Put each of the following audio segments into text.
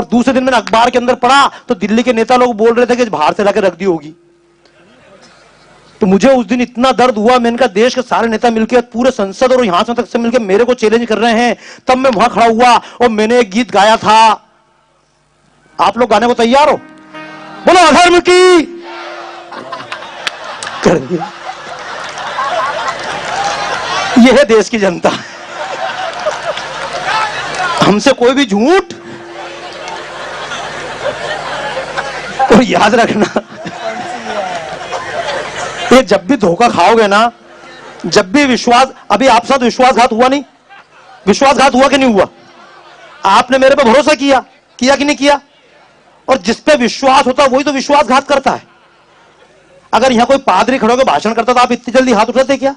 दूसरे दिन मैंने अखबार के अंदर पढ़ा तो दिल्ली के नेता लोग बोल रहे थे कि बाहर से लाकर रख दी होगी। तो मुझे उस दिन इतना दर्द हुआ, मैंने कहा देश के सारे नेता मिलकर, पूरे संसद और यहां तक से मिलकर मेरे को चैलेंज कर रहे हैं। तब मैं वहां खड़ा हुआ और मैंने एक गीत गाया था। आप लोग गाने को तैयार हो? बोलो अधर्म की करेंगे। यह है देश की जनता। हमसे कोई भी झूठ, और याद रखना ये जब भी धोखा खाओगे ना, जब भी विश्वास, अभी आप साथ विश्वासघात हुआ नहीं? विश्वासघात हुआ कि नहीं हुआ? आपने मेरे पे भरोसा किया कि नहीं किया? और जिस पे विश्वास होता है वही तो विश्वासघात करता है। अगर यहां कोई पादरी खड़े होकर भाषण करता तो आप इतनी जल्दी हाथ उठाते क्या?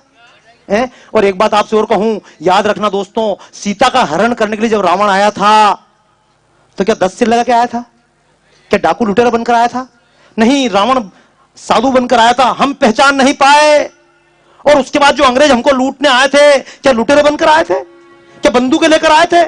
और एक बात आपसे और कहूं, याद रखना दोस्तों, सीता का हरण करने के लिए जब रावण आया था तो क्या 10 सिर लगा के आया था? क्या डाकू लुटेरा बनकर आया था? नहीं, रावण साधु बनकर आया था। हम पहचान नहीं पाए। और उसके बाद जो अंग्रेज हमको लूटने आए थे, क्या लुटेरे बनकर आए थे? क्या बंदूकें लेकर आए थे?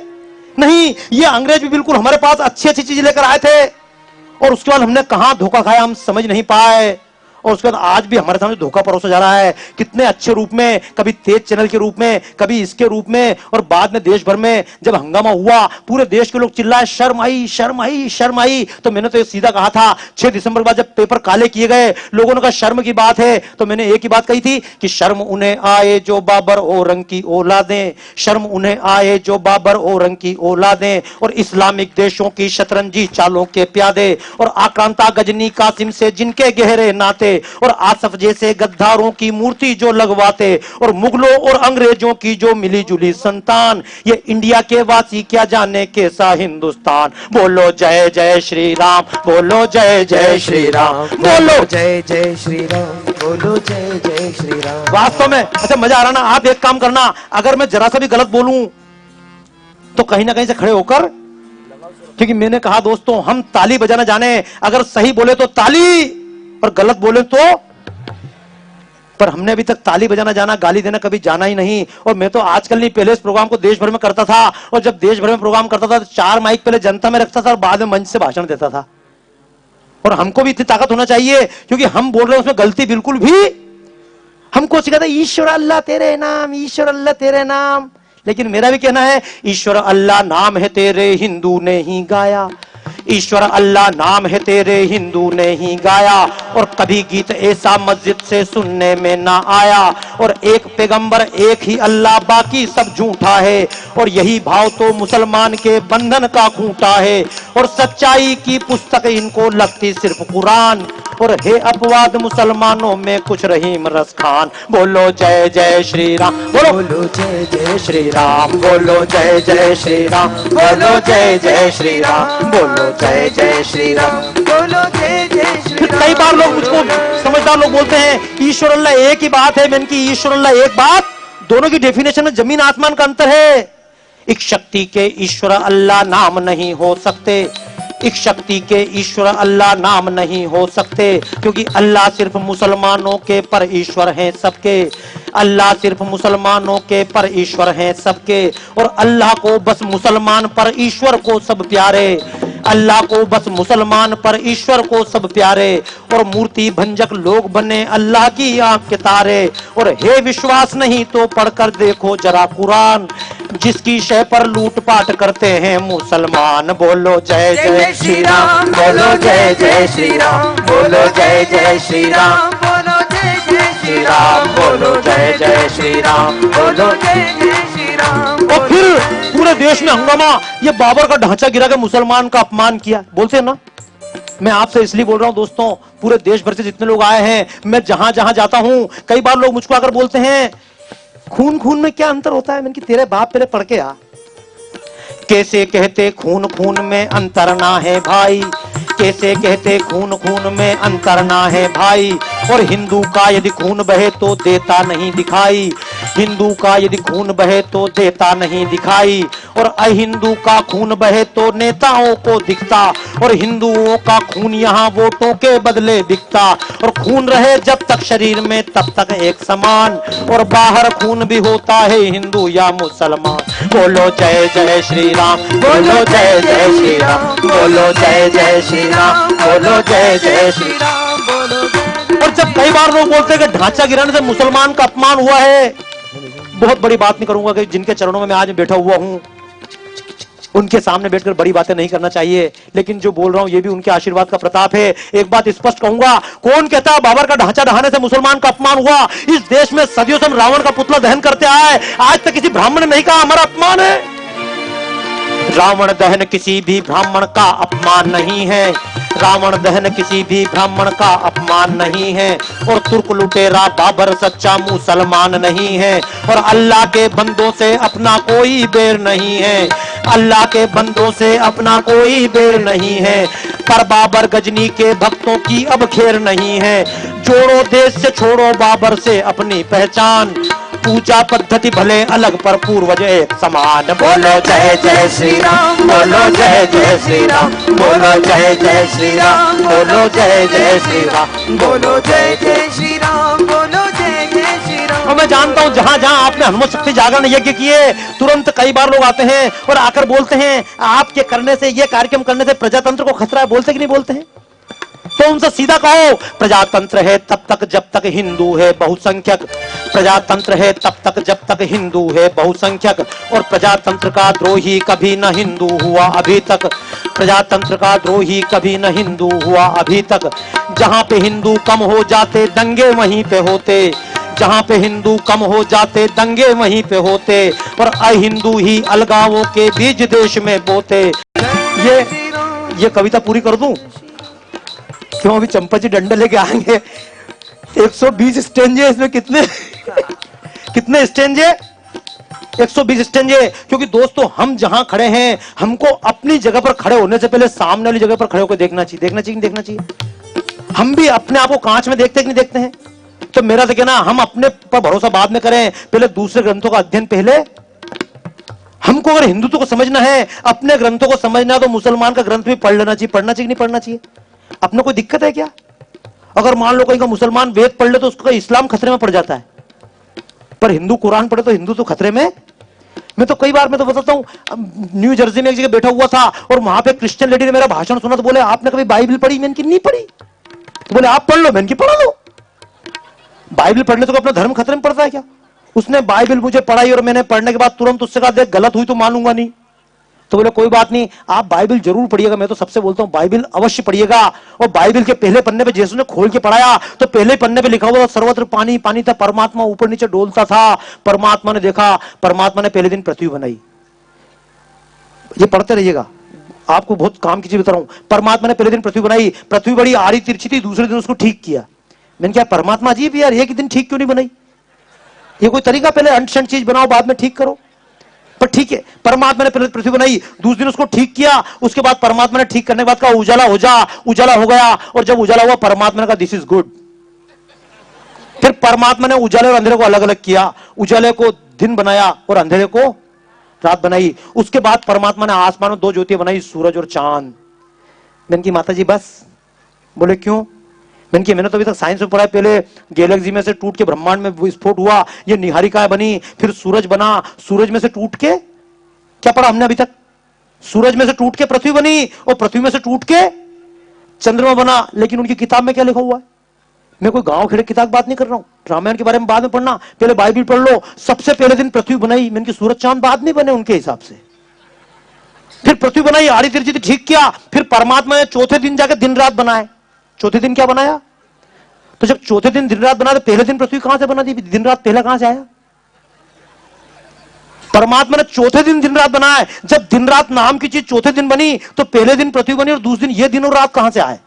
नहीं, ये अंग्रेज भी बिल्कुल हमारे पास अच्छी अच्छी चीजें लेकर आए थे। और उसके बाद हमने कहां धोखा खाया हम समझ नहीं पाए। और उसके बाद आज भी हमारे सामने धोखा परोसा जा रहा है, कितने अच्छे रूप में, कभी तेज चैनल के रूप में, कभी इसके रूप में। और बाद में देश भर में जब हंगामा हुआ, पूरे देश के लोग चिल्लाए शर्म आई, शर्म आई, शर्म आई। तो मैंने तो ये सीधा कहा था 6 दिसंबर के बाद जब पेपर काले किए गए, लोगों ने कहा शर्म की बात है, तो मैंने एक ही बात कही थी कि शर्म उन्हें आए जो बाबर औरंग की औलादें, शर्म उन्हें आए जो बाबर औरंग की औलादें, और इस्लामिक देशों की शतरंजी चालों के प्यादे, और आक्रांता गजनी कासिम से जिनके गहरे नाते, और आसफ जैसे गद्दारों की मूर्ति जो लगवाते, और मुगलों और अंग्रेजों की जो मिली जुली संतान, ये इंडिया के वासी क्या जाने कैसा हिंदुस्तान। बोलो जय जय श्री राम, बोलो जय जय श्री राम, बोलो जय जय श्री राम, बोलो जय जय श्री राम। वास्तव में अच्छा मजा आ रहा ना? आप एक काम करना, अगर मैं जरा सा भी गलत बोलूं तो कहीं ना कहीं से खड़े होकर, क्योंकि मैंने कहा दोस्तों हम ताली बजाना जाने, अगर सही बोले तो ताली और गलत बोले तो, पर हमने अभी तक ताली बजाना जाना, गाली देना कभी जाना ही नहीं। और मैं तो आजकल नहीं, पहले इस प्रोग्राम को देश भर में करता था, और जब देश भर में प्रोग्राम करता था तो 4 माइक पहले जनता में रखता था और बाद में मंच से भाषण देता था। और हमको भी इतनी ताकत होना चाहिए, क्योंकि हम बोल रहे हैं उसमें गलती बिल्कुल भी, हमको सिखाता ईश्वर अल्लाह तेरे नाम, ईश्वर अल्लाह तेरे नाम। लेकिन मेरा भी कहना है ईश्वर अल्लाह नाम है तेरे हिंदू ने ही गाया, ईश्वर अल्लाह नाम है तेरे हिंदू ने ही गाया, और कभी गीत ऐसा मस्जिद से सुनने में ना आया। और एक पैगंबर एक ही अल्लाह बाकी सब झूठा है, और यही भाव तो मुसलमान के बंधन का खूंटा है। और सच्चाई की पुस्तक इनको लगती सिर्फ कुरान, और हे अपवाद मुसलमानों में कुछ रहीम रस खान। बोलो जय जय श्री राम, बोलो जय जय श्री राम, बोलो जय जय श्री राम, बोलो जय जय श्री राम, बोलो जय जय श्री राम, बोलो जय जय श्री राम। कई बार लोग मुझको समझदार लोग बोलते हैं ईश्वर अल्लाह एक ही बात है। मैंने की ईश्वर अल्लाह एक बात, दोनों की डेफिनेशन में जमीन आसमान का अंतर है। एक शक्ति के ईश्वर अल्लाह नाम नहीं हो सकते, एक शक्ति के ईश्वर अल्लाह नाम नहीं हो सकते, क्योंकि अल्लाह सिर्फ मुसलमानों के पर ईश्वर हैं सबके, अल्लाह सिर्फ मुसलमानों के पर ईश्वर हैं सबके। और अल्लाह को बस मुसलमान पर ईश्वर को सब प्यारे, अल्लाह को बस मुसलमान पर ईश्वर को सब प्यारे। और मूर्ति भंजक लोग बने अल्लाह की आंख के तारे। और हे विश्वास नहीं तो पढ़कर देखो जरा कुरान, जिसकी शय पर लूटपाट करते हैं मुसलमान। बोलो जय जय श्री राम, बोलो जय जय श्री राम, बोलो जय जय श्री राम, बोलो जय जय श्री राम, बोलो जय जय श्री राम, बोलो जय जय श्री राम। और फिर पूरे देश में हंगामा, ये बाबर का ढांचा गिरा के मुसलमान का अपमान किया, बोलते हैं ना। मैं आपसे इसलिए बोल रहा हूं दोस्तों, पूरे देश भर से जितने लोग आए हैं, मैं जहां जहां जाता हूं, कई बार लोग मुझको आकर बोलते हैं खून खून में क्या अंतर होता है। मैंने कि तेरे बाप पहले पढ़ के आ, कैसे कहते खून खून में अंतर ना है भाई, कैसे कहते खून खून में अंतर ना है भाई। और हिंदू का यदि खून बहे तो देता नहीं दिखाई, हिंदू का यदि खून बहे तो देता नहीं दिखाई, और अहिंदू का खून बहे तो नेताओं को दिखता, और हिंदुओं का खून यहाँ वोटों के बदले बिकता। और खून रहे जब तक शरीर में तब तक एक समान, और बाहर खून भी होता है हिंदू या मुसलमान। बोलो जय जय श्री राम, बोलो जय जय श्री राम, बोलो जय जय श्री राम, बोलो जय जय श्री राम, बोलो जय। और जब कई बार लोग बोलते हैं कि ढांचा गिराने से मुसलमान का अपमान हुआ है, बहुत बड़ी बात नहीं करूंगा कि जिनके चरणों में मैं आज बैठा हुआ हूं उनके सामने बैठकर बड़ी बातें नहीं करना चाहिए, लेकिन जो बोल रहा हूं ये भी उनके आशीर्वाद का प्रताप है। एक बात स्पष्ट कहूंगा, कौन कहता है बाबर का ढांचा ढहाने से मुसलमान का अपमान हुआ? इस देश में सदियों से हम रावण का पुतला दहन करते आए, आज तक किसी ब्राह्मण ने नहीं कहा हमारा अपमान है। रावण दहन किसी भी ब्राह्मण का अपमान नहीं है, रावण दहन किसी भी ब्राह्मण का अपमान नहीं है। और तुर्क लुटेरा बाबर सच्चा मुसलमान नहीं है, और अल्लाह के बंदों से अपना कोई बैर नहीं है, अल्लाह के बंदों से अपना कोई बैर नहीं है। पर बाबर गजनी के भक्तों की अब खेर नहीं है। जोड़ो देश से छोड़ो बाबर से अपनी पहचान, पूजा पद्धति भले अलग पर पूर्वज एक समान। बोलो जय जय श्री राम, बोलो जय जय श्री राम, बोलो जय जय श्री राम, बोलो जय जय श्री राम, बोलो जय जय श्री राम, बोलो जय जय श्री राम। और मैं जानता हूं जहां जहां आपने हनुमत शक्ति जागरण यज्ञ किए, तुरंत कई बार लोग आते हैं और आकर बोलते हैं आपके करने से, ये कार्यक्रम करने से प्रजातंत्र को खतरा है। बोलते कि नहीं बोलते हैं? तो उनसे सीधा कहो, प्रजातंत्र है तब तक जब तक हिंदू है बहुसंख्यक, प्रजातंत्र है तब तक जब तक हिंदू है बहुसंख्यक, और प्रजातंत्र का द्रोही कभी न हिंदू हुआ अभी तक, प्रजातंत्र का द्रोही कभी न हिंदू हुआ अभी तक। जहां पे हिंदू कम हो जाते दंगे वहीं पे होते, जहां पे हिंदू कम हो जाते दंगे वहीं पे होते, और अहिंदू ही अलगावों के बीज देश में बोते। ये कविता पूरी कर दूं? क्यों? अभी चंपा जी डंडे लेके आएंगे। 120 स्टेंजे, इसमें कितने कितने स्टेंजे? 120 स्टेंजे। क्योंकि दोस्तों हम जहां खड़े हैं, हमको अपनी जगह पर खड़े होने से पहले सामने वाली जगह पर खड़े होकर देखना चाहिए। देखना चाहिए नहीं देखना चाहिए? हम भी अपने आप को कांच में देखते कि नहीं देखते हैं? तो मेरा तो कहना, हम अपने पर भरोसा बाद में करें, पहले दूसरे ग्रंथों का अध्ययन पहले। हमको अगर हिंदुत्व को समझना है, अपने ग्रंथों को समझना है, तो मुसलमान का ग्रंथ भी पढ़ लेना चाहिए। पढ़ना चाहिए नहीं पढ़ना चाहिए? अपने कोई दिक्कत है क्या? अगर मान लो कहीं का मुसलमान वेद पढ़ ले तो उसका इस्लाम खतरे में पड़ जाता है, पर हिंदू कुरान पढ़े तो हिंदू तो खतरे में। मैं तो कई बार मैं तो बताता हूं, न्यू जर्सी में एक जगह बैठा हुआ था और वहां पे क्रिश्चियन लेडी ने मेरा भाषण सुना, तो बोले आपने कभी बाइबल पढ़ी? मैंने की नहीं पढ़ी। तो बोले आप पढ़ लो। मैंने की पढ़ा लो। बाइबल पढ़ने तो अपना धर्म खतरे में पड़ता है क्या? उसने बाइबल मुझे पढ़ाई और मैंने पढ़ने के बाद तुरंत उससे कहा देख गलत हुई तो मानूंगा नहीं। तो बोले कोई बात नहीं, आप बाइबल जरूर पढ़िएगा। मैं तो सबसे बोलता हूं बाइबल अवश्य पढ़िएगा। और बाइबल के पहले पन्ने पे यीशु ने खोल के पढ़ाया तो पहले पन्ने पे लिखा हुआ था सर्वत्र पानी पानी था, परमात्मा ऊपर नीचे डोलता था। परमात्मा ने देखा, परमात्मा ने पहले दिन पृथ्वी बनाई। ये पढ़ते रहिएगा, आपको बहुत काम की चीज बता रहा हूं। परमात्मा ने पहले दिन पृथ्वी बनाई, पृथ्वी बड़ी आड़ी तिरछी थी, दूसरे दिन उसको ठीक किया। मैंने कहा परमात्मा अजीब यार, एक दिन ठीक क्यों नहीं बनाई? ये कोई तरीका? पहले अंट चीज बनाओ बाद में ठीक करो। पर ठीक है, परमात्मा ने पहले पृथ्वी बनाई, दूसरे दिन उसको ठीक किया, उसके बाद परमात्मा ने ठीक करने के बाद कहा उजाला हो जा, उजाला हो गया। और जब उजाला हुआ परमात्मा ने कहा दिस इज गुड। फिर परमात्मा ने उजाले और अंधेरे को अलग अलग किया, उजाले को दिन बनाया और अंधेरे को रात बनाई। उसके बाद परमात्मा ने आसमान में दो ज्योतियां बनाई, सूरज और चांद। मैंने की माता जी बस? बोले क्यों? मैंने तो अभी तक साइंस में पढ़ा है, पहले गैलेक्सी में से टूट के ब्रह्मांड में विस्फोट हुआ, ये निहारिकाएं बनी, फिर सूरज बना, सूरज में से टूट के क्या पढ़ा हमने अभी तक? सूरज में से टूट के पृथ्वी बनी और पृथ्वी में से टूट के चंद्रमा बना। लेकिन उनकी किताब में क्या लिखा हुआ है? मैं कोई गांव खेड़े किताब बात नहीं कर रहा हूं, रामायण के बारे में बाद में पढ़ना, पहले बाइबल पढ़ लो। सबसे पहले दिन पृथ्वी बनाई, मैंने की सूरज चांद बाद में बने उनके हिसाब से। फिर पृथ्वी बनाई, आड़ी तिरछी ठीक किया, फिर परमात्मा ने चौथे दिन जाकर दिन रात बनाए। चौथे दिन क्या बनाया? तो जब चौथे दिन दिन रात बना तो पहले दिन पृथ्वी कहां से बना दी? दिन रात पहला कहां से आया? परमात्मा ने चौथे दिन रात बनाया। जब दिन रात नाम की चीज चौथे दिन बनी तो पहले दिन पृथ्वी बनी और दूसरे दिन ये दिन और रात कहां से आए?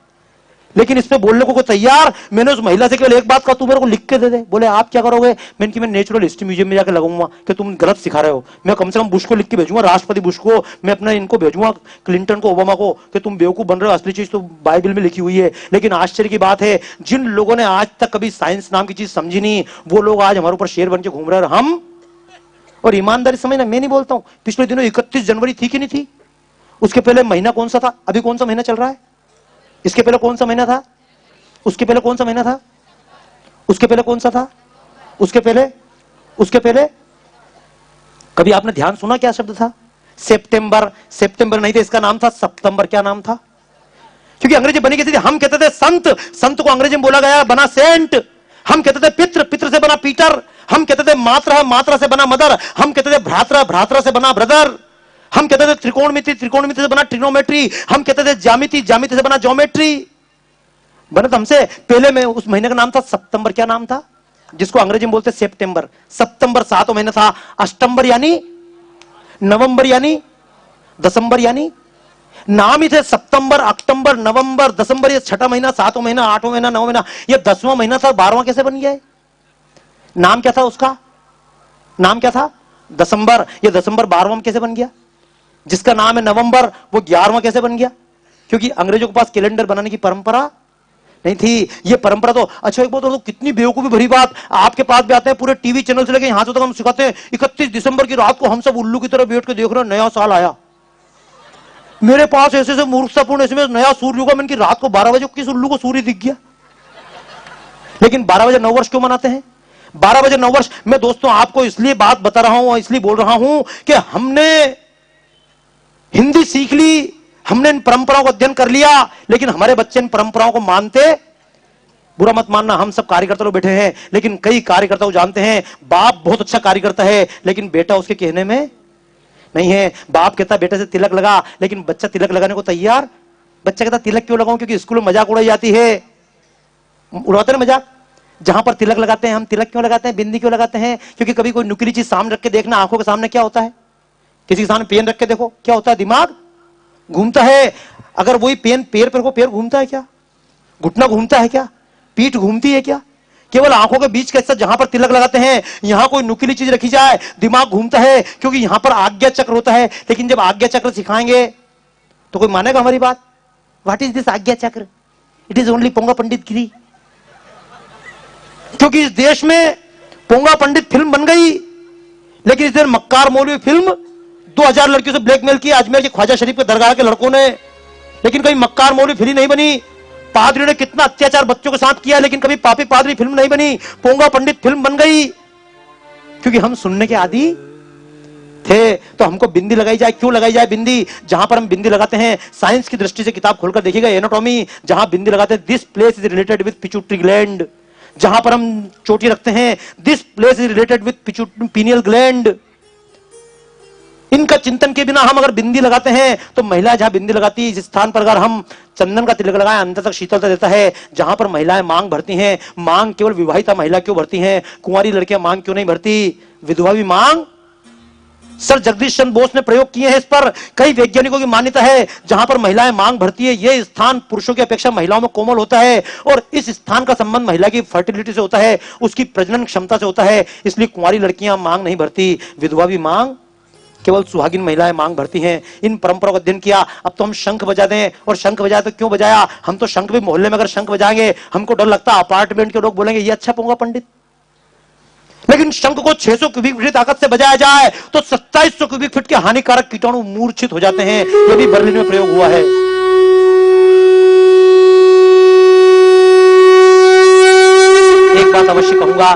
लेकिन इस पे बोलने को कोई तैयार। मैंने उस महिला से केवल एक बात कहा, तू मेरे को लिख के दे दे। बोले आप क्या करोगे? मैंने कि मैं नेचुरल हिस्ट्री म्यूजियम में जाकर लगाऊंगा कि तुम गलत सिखा रहे हो। मैं कम से कम बुश को लिख के भेजूंगा, राष्ट्रपति बुश को, मैं अपना इनको भेजूंगा, क्लिंटन को, ओबामा को, कि तुम बेवकूफ बन रहे हो, असली चीज तो बाइबल में लिखी हुई है। लेकिन आश्चर्य की बात है, जिन लोगों ने आज तक कभी साइंस नाम की चीज समझी नहीं, वो लोग आज हमारे ऊपर शेर बन के घूम रहे हैं। हम और ईमानदारी समझना, मैं नहीं बोलता हूं, पिछले दिनों 31 जनवरी थी कि नहीं थी? उसके पहले महीना कौन सा था? अभी कौन सा महीना चल रहा है? इसके पहले कौन सा महीना था? उसके पहले कौन सा महीना था? उसके पहले कौन सा था? उसके पहले कभी आपने ध्यान सुना क्या शब्द था? सितंबर। सितंबर नहीं था, इसका नाम था सितंबर। क्या नाम था? क्योंकि अंग्रेजी बनी कैसी थी? हम कहते थे संत, संत को अंग्रेजी में बोला गया बना सेंट। हम कहते थे पित्र, पित्र से बना पीटर। हम कहते थे मात्रा, मात्रा से बना मदर। हम कहते थे भ्रातृ, भ्रातृ से बना ब्रदर। हम कहते थे त्रिकोणमिति, त्रिकोणमिति से बना ट्रिग्नोमेट्री। हम कहते थे ज्यामिति, ज्यामिति से बना ज्योमेट्री। बना तो हमसे पहले में उस महीने का नाम था सितंबर। क्या नाम था? जिसको अंग्रेजी में बोलते सितंबर। सितंबर 7 महीना था। अष्टंबर यानी नवंबर, यानी दिसंबर, यानी नाम ही थे सितंबर, अक्टूबर, नवंबर, दिसंबर। ये 6ठा महीना, 7वां महीना, 8वां महीना, 9वां महीना, ये 10वां महीना था। 12वां कैसे बन गया? नाम क्या था उसका? नाम क्या था? दिसंबर। ये दिसंबर 12वां कैसे बन गया? जिसका नाम है नवंबर, वो 11वां कैसे बन गया? क्योंकि अंग्रेजों के पास कैलेंडर बनाने की परंपरा नहीं थी। ये परंपरा तो अच्छा, एक बात तो कितनी बेवकूफी भरी बात, आपके पास भी आते हैं पूरे टीवी चैनल से लेके यहां तक हम सिखाते हैं 31 दिसंबर की रात को हम सब उल्लू की तरह बैठ के देख रहे हैं नया साल आया। मेरे पास ऐसे से मूर्खतापूर्ण इसमें नया सूर्य होगा, मैंने कि रात को 12 बजे किस उल्लू को सूर्य दिख गया? लेकिन 12 बजे नववर्ष क्यों मनाते हैं? 12 बजे नववर्ष मैं दोस्तों आपको इसलिए बात बता रहा हूं, इसलिए बोल रहा हूं कि हमने हिंदी सीख ली, हमने इन परंपराओं का अध्ययन कर लिया, लेकिन हमारे बच्चे इन परंपराओं को मानते, बुरा मत मानना, हम सब कार्यकर्ता लोग बैठे हैं, लेकिन कई कार्यकर्ता जानते हैं बाप बहुत अच्छा कार्यकर्ता है, लेकिन बेटा उसके कहने में नहीं है। बाप कहता बेटे से तिलक लगा, लेकिन बच्चा तिलक लगाने को तैयार। बच्चा कहता तिलक क्यों लगाऊं? क्योंकि स्कूल में मजाक उड़ाई जाती है, उड़ाते ना मजाक। जहां पर तिलक लगाते हैं, हम तिलक क्यों लगाते हैं, बिंदी क्यों लगाते हैं? क्योंकि कभी कोई नुकीली चीज सामने रख के देखना, आंखों के सामने क्या होता है। किसी के सामने पेन रख के देखो, क्या होता है? दिमाग घूमता है। अगर वही पेन पैर पर को, पैर घूमता है क्या? घुटना घूमता है क्या? पीठ घूमती है क्या? केवल आंखों के बीच का जहां पर तिलक लगाते हैं, यहां कोई नुकीली चीज रखी जाए, दिमाग घूमता है, क्योंकि यहां पर आज्ञा चक्र होता है। लेकिन जब आज्ञा चक्र सिखाएंगे तो कोई मानेगा हमारी बात? व्हाट इज दिस आज्ञा चक्र? इट इज ओनली पोंगा पंडित गिरी। क्योंकि इस देश में पोंगा पंडित फिल्म बन गई, लेकिन इस दिन मक्कार मौलवी फिल्म 2000 लड़कियों से ब्लैकमेल किया अजमेर के ख्वाजा शरीफ के दरगाह के लड़कों ने, लेकिन कहीं मक्कार मौलवी फिल्म नहीं बनी। पादरी ने कितना अत्याचार बच्चों के साथ किया, लेकिन कभी पापी पादरी फिल्म नहीं बनी। पोंगा पंडित फिल्म बन गई, क्योंकि हम सुनने के आदी थे। तो हमको बिंदी लगाई जाए, क्यों लगाई जाए बिंदी? जहां पर हम बिंदी लगाते हैं, साइंस की दृष्टि से किताब खोलकर देखिएगा, एनाटॉमी, जहां बिंदी लगाते हैं, this place is related with pituitary gland. जहां पर हम चोटी रखते हैं, this place is related with pineal gland. इनका चिंतन के बिना हम अगर बिंदी लगाते हैं, तो महिला जहां बिंदी लगाती है, इस स्थान पर अगर हम चंदन का तिलक लगाएं, अंदर तक शीतलता देता है। जहां पर महिलाएं मांग भरती हैं, मांग केवल विवाहिता महिला क्यों भरती हैं? कुंवारी लड़कियां मांग क्यों नहीं भरती? विधवा भी मांग। सर जगदीश चंद्र बोस ने प्रयोग किए हैं इस पर। कई वैज्ञानिकों की मान्यता है जहां पर महिलाएं मांग भरती है, यह स्थान पुरुषों की अपेक्षा महिलाओं में कोमल होता है, और इस स्थान का संबंध महिला की फर्टिलिटी से होता है, उसकी प्रजनन क्षमता से होता है। इसलिए कुंवारी लड़कियां मांग नहीं भरती, विधवा भी मांग, केवल सुहागिन महिलाएं मांग भरती हैं। इन परंपराओं का अध्ययन किया। अब तो हम शंख बजा दें, और शंख बजाए तो क्यों बजाया? हम तो शंख भी मोहल्ले में अगर शंख बजाएंगे, हमको डर लगता अपार्टमेंट के लोग बोलेंगे ये अच्छा पोंगा पंडित। लेकिन शंख को 600 क्यूबिक फीट ताकत से बजाया जाए तो 2700 क्यूबिक फीट के हानिकारक कीटाणु मूर्छित हो जाते हैं। यह भी बर्लिन में प्रयोग हुआ है। एक बात अवश्य कहूंगा,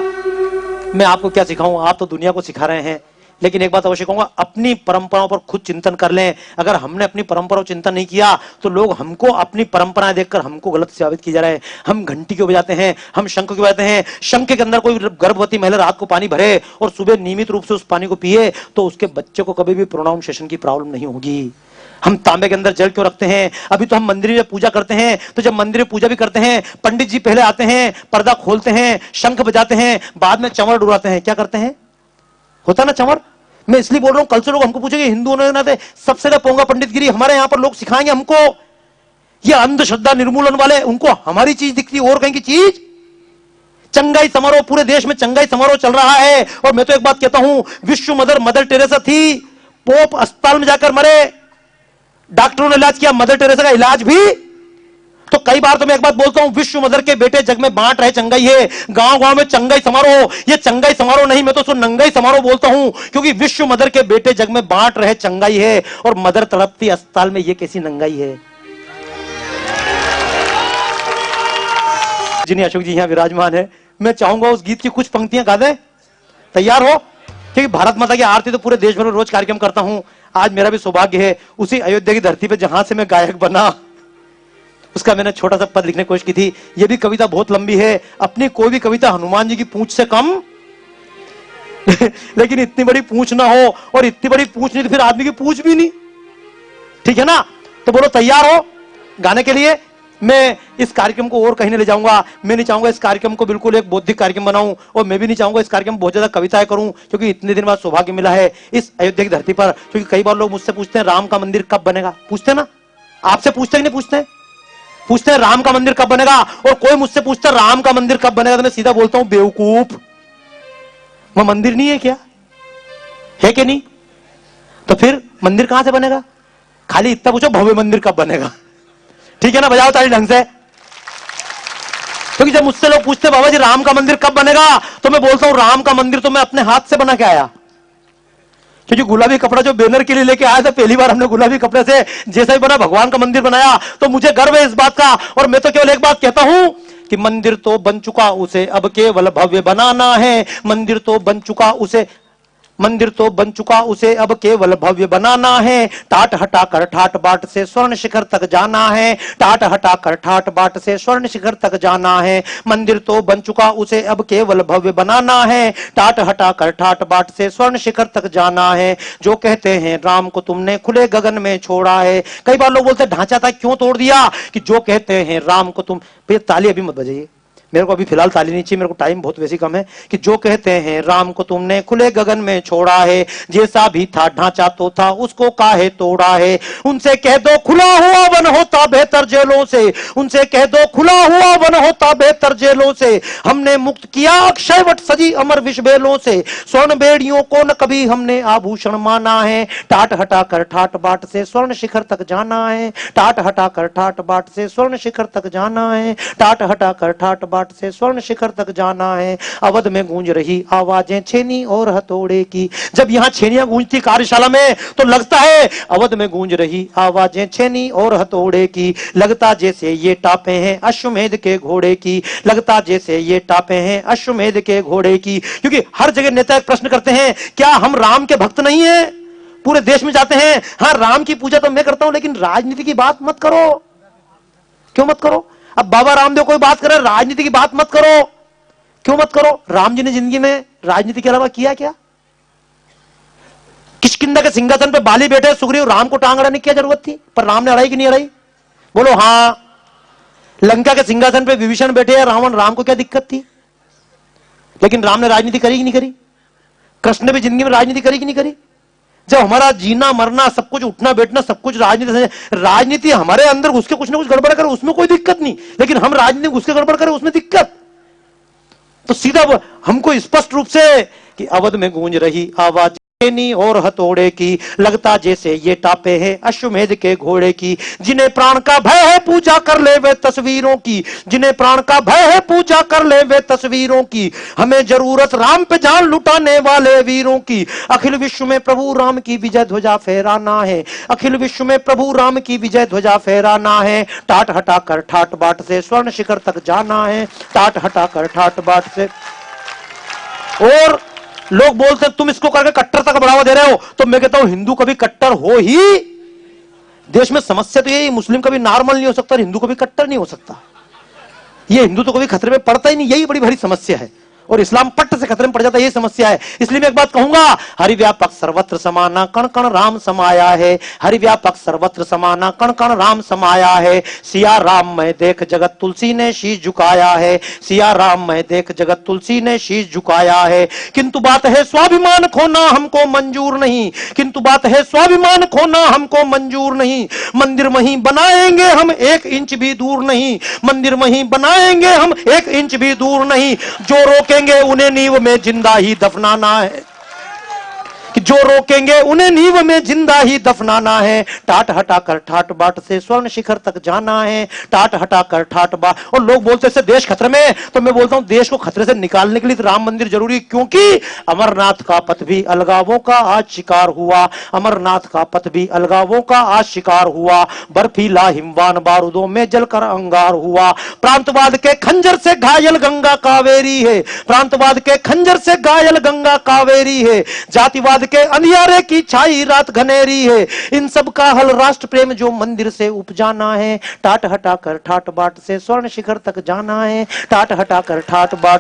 मैं आपको क्या सिखाऊं, आप तो दुनिया को सिखा रहे हैं, लेकिन एक बात अवश्य कहूंगा, अपनी परंपराओं पर खुद चिंतन कर लें। अगर हमने अपनी परंपराओं चिंतन नहीं किया, तो लोग हमको अपनी परंपराएं देखकर हमको गलत साबित की जा रहे हैं। हम घंटी क्यों बजाते हैं, हम शंख क्यों बजाते हैं? शंख के अंदर कोई गर्भवती महिला रात को पानी भरे और सुबह नियमित रूप से उस पानी को पिए, तो उसके बच्चे को कभी भी प्रोनाउंसिएशन की प्रॉब्लम नहीं होगी। हम तांबे के अंदर जल क्यों रखते हैं? अभी तो हम मंदिर में पूजा करते हैं, तो जब मंदिर में पूजा भी करते हैं, पंडित जी पहले आते हैं, पर्दा खोलते हैं, शंख बजाते हैं, बाद में चंवर डुराते हैं। क्या करते हैं? होता ना चंवर। मैं इसलिए बोल रहा हूं, कल से लोग हमको पूछेंगे हिंदुओं ने ना सबसे ज्यादा पोंगा पंडित गिरी हमारे यहां पर लोग सिखाएंगे हमको ये अंधश्रद्धा निर्मूलन वाले, उनको हमारी चीज दिखती और कहीं की चीज। चंगाई समारोह, पूरे देश में चंगाई समारोह चल रहा है। और मैं तो एक बात कहता हूं, विश्व मदर टेरेसा थी, पोप अस्पताल में जाकर मरे, डॉक्टरों ने इलाज किया, मदर टेरेसा का इलाज भी। तो कई बार तो मैं एक बात बोलता हूं, विश्व मदर के बेटे जग में बांट रहे चंगाई है, गांव गांव में चंगाई समारोह। ये चंगाई समारोह नहीं, मैं तो उसको नंगाई समारोह बोलता हूं, क्योंकि विश्व मदर के बेटे जग में बांट रहे चंगाई है और मदर तड़पती अस्पताल में, ये कैसी नंगाई है। जिन्हें अशोक जी यहां विराजमान है, मैं चाहूंगा उस गीत की कुछ पंक्तियां गा दें। तैयार हो? क्योंकि भारत माता की आरती तो पूरे देश भर में रोज कार्यक्रम करता हूं। आज मेरा भी सौभाग्य है, उसी अयोध्या की धरती पे जहां से मैं गायक बना, उसका मैंने छोटा सा पद लिखने की कोशिश की थी। यह भी कविता बहुत लंबी है, अपनी कोई भी कविता हनुमान जी की पूंछ से कम लेकिन इतनी बड़ी पूंछ ना हो, और इतनी बड़ी पूंछ नहीं तो फिर आदमी की पूंछ भी नहीं, ठीक है ना? तो बोलो तैयार हो गाने के लिए? मैं इस कार्यक्रम को और कहीं नहीं ले जाऊंगा। मैं नहीं चाहूंगा इस कार्यक्रम को बिल्कुल एक बौद्धिक कार्यक्रम बनाऊं, और मैं भी नहीं चाहूंगा इस कार्यक्रम में बहुत ज्यादा कविताएं करूं, क्योंकि इतने दिन बाद सौभाग्य मिला है इस अयोध्या की धरती पर। क्योंकि कई बार लोग मुझसे पूछते हैं राम का मंदिर कब बनेगा, पूछते ना, आपसे पूछते ही नहीं पूछते, पूछते हैं राम का मंदिर कब बनेगा। और कोई मुझसे पूछता है राम का मंदिर कब बनेगा, तो मैं सीधा बोलता हूं बेवकूफ, वह मंदिर नहीं है क्या? है कि नहीं? तो फिर मंदिर कहां से बनेगा? खाली इतना पूछो भव्य मंदिर कब बनेगा, ठीक है ना? बजाओ ताली ढंग से। क्योंकि जब मुझसे लोग पूछते बाबा जी राम का मंदिर कब बनेगा, तो मैं बोलता हूं राम का मंदिर तो मैं अपने हाथ से बना के आया। क्योंकि गुलाबी कपड़ा जो बैनर के लिए लेके आया था, पहली बार हमने गुलाबी कपड़े से जैसा ही बना भगवान का मंदिर बनाया, तो मुझे गर्व है इस बात का। और मैं तो केवल एक बात कहता हूं कि मंदिर तो बन चुका, उसे अब केवल भव्य बनाना है। मंदिर तो बन चुका, उसे मंदिर तो बन चुका, उसे अब केवल भव्य बनाना है। टाट हटाकर ठाट बाट से स्वर्ण शिखर तक जाना है। टाट हटाकर ठाट बाट से स्वर्ण शिखर तक जाना है। मंदिर तो बन चुका, उसे अब केवल भव्य बनाना है। टाट हटाकर ठाट बाट से स्वर्ण शिखर तक जाना है। जो कहते हैं राम को तुमने खुले गगन में छोड़ा है। कई बार लोग बोलते हैं ढांचा था क्यों तोड़ दिया, कि जो कहते हैं राम को तुम, भैया ताली अभी मत बजाइए, मेरे को अभी फिलहाल ताली नहीं चाहिए, मेरे को टाइम बहुत वैसे कम है। कि जो कहते हैं राम को तुमने खुले गगन में छोड़ा है, जैसा भी था ढांचा तो था उसको काहे तोड़ा है। उनसे कह दो खुला हुआ वन होता बेहतर जेलों से। उनसे कह दो खुला हुआ वन होता बेहतर जेलों से। हमने मुक्त किया अक्षयवट सजी अमर विषबेलों से। स्वर्ण बेड़ियों को न कभी हमने आभूषण माना है। टाट हटाकर ठाट बाट से स्वर्ण शिखर तक जाना है। टाट हटाकर ठाट बाट से स्वर्ण शिखर तक जाना है। टाट हटाकर ठाट से स्वर्ण शिखर तक जाना है। अवध में गूंज रही आवाजें छेनी और हथौड़े की। जब यहां छेनियां गूंजती कार्यशाला में, तो लगता है अवध में गूंज रही आवाजें छेनी और हथौड़े की। लगता जैसे ये टापे हैं अश्वमेध के घोड़े की। लगता जैसे ये टापे हैं अश्वमेध के घोड़े की। क्योंकि हर जगह नेता एक प्रश्न करते हैं, क्या हम राम के भक्त नहीं है? पूरे देश में जाते हैं, हाँ राम की पूजा तो मैं करता हूं, लेकिन राजनीति की बात मत करो। क्यों मत करो? अब बाबा रामदेव कोई बात करे, राजनीति की बात मत करो। क्यों मत करो? राम जी ने जिंदगी में राजनीति के अलावा किया क्या? किष्किंधा के सिंहासन पे बाली बैठे, सुग्रीव राम को टांग अड़ाने की क्या जरूरत थी? पर राम ने अड़ाई कि नहीं अड़ाई? बोलो हाँ। लंका के सिंहासन पे विभीषण बैठे हैं, रावण, राम को क्या दिक्कत थी? लेकिन राम ने राजनीति करी कि नहीं करी? कृष्ण ने भी जिंदगी में राजनीति करी कि नहीं करी? जब हमारा जीना मरना सब कुछ, उठना बैठना सब कुछ राजनीति हमारे अंदर घुस के कुछ ना कुछ गड़बड़ करे, उसमें कोई दिक्कत नहीं। लेकिन हम राजनीति घुस के गड़बड़ करें, उसमें दिक्कत। तो सीधा हमको स्पष्ट रूप से कि अवध में गूंज रही आवाज छेनी और हथौड़े की। लगता जैसे ये टापे हैं अश्वमेध के घोड़े की। जिन्हें प्राण का भय है पूजा कर ले वे तस्वीरों की। जिन्हें प्राण का भय है पूजा कर ले वे तस्वीरों की। हमें जरूरत राम पे जान लुटाने वाले वीरों की। अखिल विश्व में प्रभु राम की विजय ध्वजा फहराना है। अखिल विश्व में प्रभु राम की विजय ध्वजा फहराना है। टाट हटाकर ठाट बाट से स्वर्ण शिखर तक जाना है। टाट हटाकर ठाट बाट से। और लोग बोलते हैं तुम इसको करके कट्टरता का बढ़ावा दे रहे हो, तो मैं कहता हूं हिंदू कभी कट्टर हो ही। देश में समस्या तो यही, मुस्लिम कभी नॉर्मल नहीं हो सकता, हिंदू कभी कट्टर नहीं हो सकता। ये हिंदू तो कभी खतरे में पड़ता ही नहीं, यही बड़ी भारी समस्या है। और इस्लाम पट्ट से खतरे में पड़ जाता है, यही समस्या है। इसलिए मैं एक बात कहूंगा, हरिव्यापक सर्वत्र समाना, कण कण राम समाया है। हरिव्यापक सर्वत्र समाना, कण कण राम समाया है। सिया राम मैं देख जगत तुलसी ने शीश झुकाया है। सिया राम मैं देख जगत तुलसी ने शीश झुकाया है। किंतु बात है स्वाभिमान खोना हमको मंजूर नहीं, किंतु बात है स्वाभिमान खोना हमको मंजूर नहीं। मंदिर वहीं बनाएंगे हम 1 इंच भी दूर नहीं, मंदिर वहीं बनाएंगे हम 1 इंच भी दूर नहीं। जो रोकेंगे उन्हें नींव में जिंदा ही दफनाना है, कि जो रोकेंगे उन्हें नींव में जिंदा ही दफनाना है। टाट हटाकर ठाट बाट से स्वर्ण शिखर तक जाना है, टाट हटाकर ठाट बाट। और लोग बोलते हैं देश खतरे में, तो मैं बोलता हूं देश को खतरे से निकालने के लिए तो राम मंदिर जरूरी, क्योंकि अमरनाथ का पथ भी अलगावों का आज शिकार हुआ, अमरनाथ का पथ भी अलगावों का आज शिकार हुआ। बर्फीला हिमवान बारूदों में जलकर अंगार हुआ। प्रांतवाद के खंजर से घायल गंगा कावेरी है, प्रांतवाद के खंजर से घायल गंगा कावेरी है। जातिवाद के अंधियारे की छाई रात घनेरी है। इन सब का हल राष्ट्र प्रेम जो मंदिर से उपजाना है। टाट हटाकर ठाट बाट से स्वर्ण शिखर तक जाना है, टाट हटाकर ठाट बाट